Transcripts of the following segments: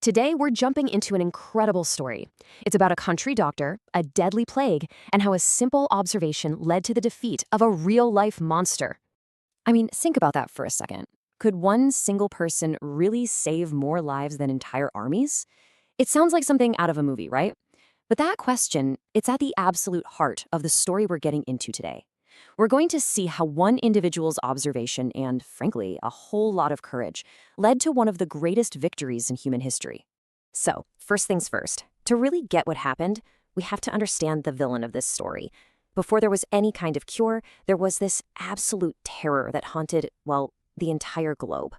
Today, we're jumping into an incredible story. It's about a country doctor, a deadly plague, and how a simple observation led to the defeat of a real-life monster. I mean, think about that for a second. Could one single person really save more lives than entire armies? It sounds like something out of a movie, right? But that question, it's at the absolute heart of the story we're getting into today. We're going to see how one individual's observation and, frankly, a whole lot of courage led to one of the greatest victories in human history. So, first things first, to really get what happened, we have to understand the villain of this story. Before there was any kind of cure, there was this absolute terror that haunted, well, the entire globe.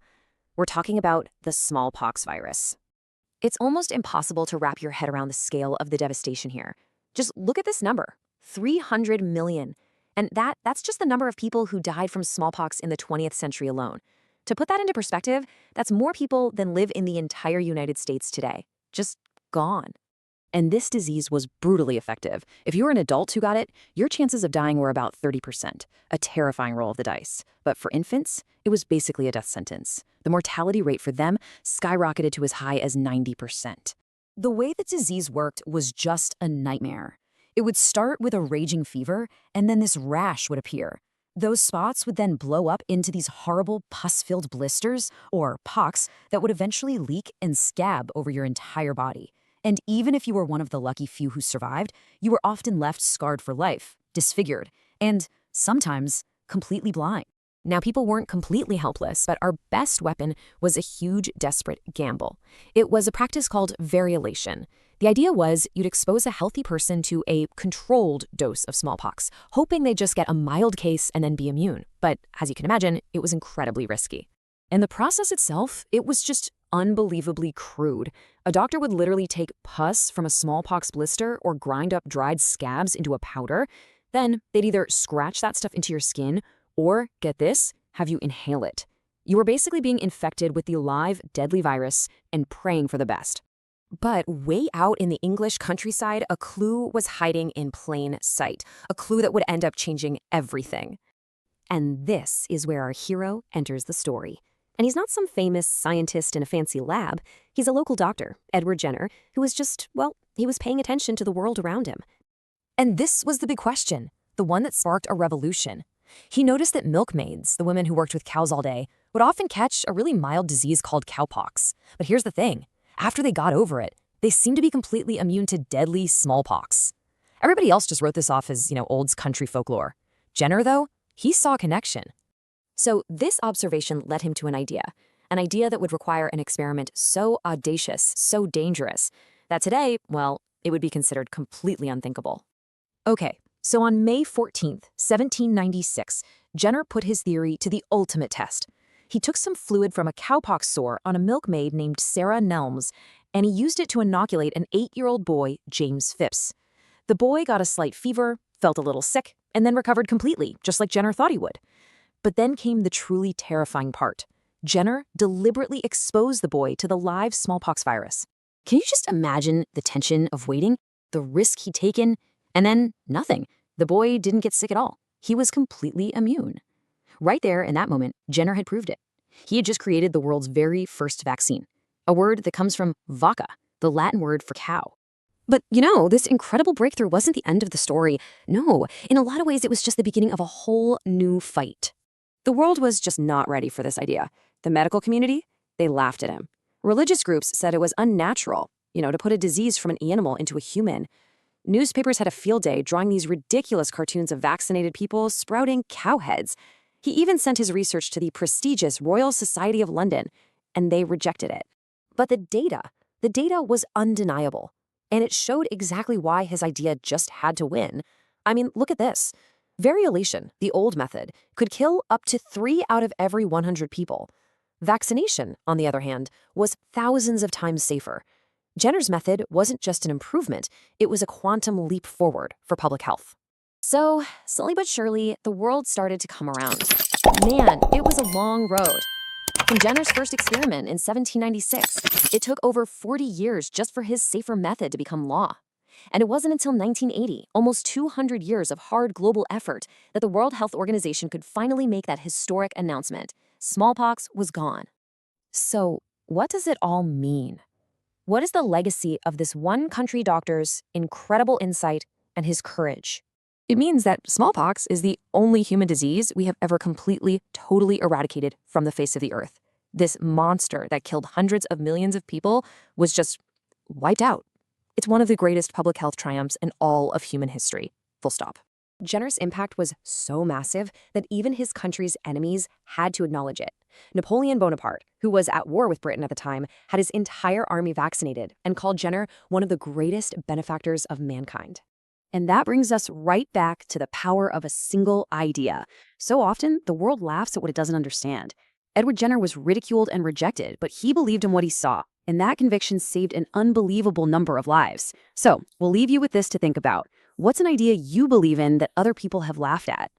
We're talking about the smallpox virus. It's almost impossible to wrap your head around the scale of the devastation here. Just look at this number, 300 million. And that's just the number of people who died from smallpox in the 20th century alone. To put that into perspective, that's more people than live in the entire United States today. Just gone. And this disease was brutally effective. If you were an adult who got it, your chances of dying were about 30%, a terrifying roll of the dice. But for infants, it was basically a death sentence. The mortality rate for them skyrocketed to as high as 90%. The way the disease worked was just a nightmare. It would start with a raging fever, and then this rash would appear. Those spots would then blow up into these horrible pus-filled blisters, or pox, that would eventually leak and scab over your entire body. And even if you were one of the lucky few who survived, you were often left scarred for life, disfigured, and sometimes completely blind. Now, people weren't completely helpless, but our best weapon was a huge, desperate gamble. It was a practice called variolation. The idea was you'd expose a healthy person to a controlled dose of smallpox, hoping they'd just get a mild case and then be immune. But as you can imagine, it was incredibly risky. And the process itself, it was just unbelievably crude. A doctor would literally take pus from a smallpox blister or grind up dried scabs into a powder. Then they'd either scratch that stuff into your skin or, get this, have you inhale it. You were basically being infected with the live, deadly virus and praying for the best. But way out in the English countryside, a clue was hiding in plain sight, a clue that would end up changing everything. And this is where our hero enters the story. And he's not some famous scientist in a fancy lab. He's a local doctor, Edward Jenner, who was just, well, he was paying attention to the world around him. And this was the big question, the one that sparked a revolution. He noticed that milkmaids, the women who worked with cows all day, would often catch a really mild disease called cowpox. But here's the thing. After they got over it, they seemed to be completely immune to deadly smallpox. Everybody else just wrote this off as, old country folklore. Jenner, though, he saw a connection. So this observation led him to an idea that would require an experiment so audacious, so dangerous, that today, well, it would be considered completely unthinkable. Okay, so on May 14th, 1796, Jenner put his theory to the ultimate test. He took some fluid from a cowpox sore on a milkmaid named Sarah Nelms, and he used it to inoculate an 8-year-old boy, James Phipps. The boy got a slight fever, felt a little sick, and then recovered completely, just like Jenner thought he would. But then came the truly terrifying part. Jenner deliberately exposed the boy to the live smallpox virus. Can you just imagine the tension of waiting, the risk he'd taken, and then nothing? The boy didn't get sick at all. He was completely immune. Right there in that moment, Jenner had proved it. He had just created the world's very first vaccine, a word that comes from vacca, the Latin word for cow. But, this incredible breakthrough wasn't the end of the story. No, in a lot of ways, it was just the beginning of a whole new fight. The world was just not ready for this idea. The medical community, they laughed at him. Religious groups said it was unnatural, to put a disease from an animal into a human. Newspapers had a field day drawing these ridiculous cartoons of vaccinated people sprouting cow heads. He even sent his research to the prestigious Royal Society of London, and they rejected it. But the data was undeniable, and it showed exactly why his idea just had to win. I mean, look at this. Variolation, the old method, could kill up to 3 out of every 100 people. Vaccination, on the other hand, was thousands of times safer. Jenner's method wasn't just an improvement, it was a quantum leap forward for public health. So, slowly but surely, the world started to come around. Man, it was a long road. From Jenner's first experiment in 1796, it took over 40 years just for his safer method to become law. And it wasn't until 1980, almost 200 years of hard global effort, that the World Health Organization could finally make that historic announcement. Smallpox was gone. So, what does it all mean? What is the legacy of this one country doctor's incredible insight and his courage? It means that smallpox is the only human disease we have ever completely, totally eradicated from the face of the earth. This monster that killed hundreds of millions of people was just wiped out. It's one of the greatest public health triumphs in all of human history. Full stop. Jenner's impact was so massive that even his country's enemies had to acknowledge it. Napoleon Bonaparte, who was at war with Britain at the time, had his entire army vaccinated and called Jenner one of the greatest benefactors of mankind. And that brings us right back to the power of a single idea. So often, the world laughs at what it doesn't understand. Edward Jenner was ridiculed and rejected, but he believed in what he saw, and that conviction saved an unbelievable number of lives. So, we'll leave you with this to think about. What's an idea you believe in that other people have laughed at?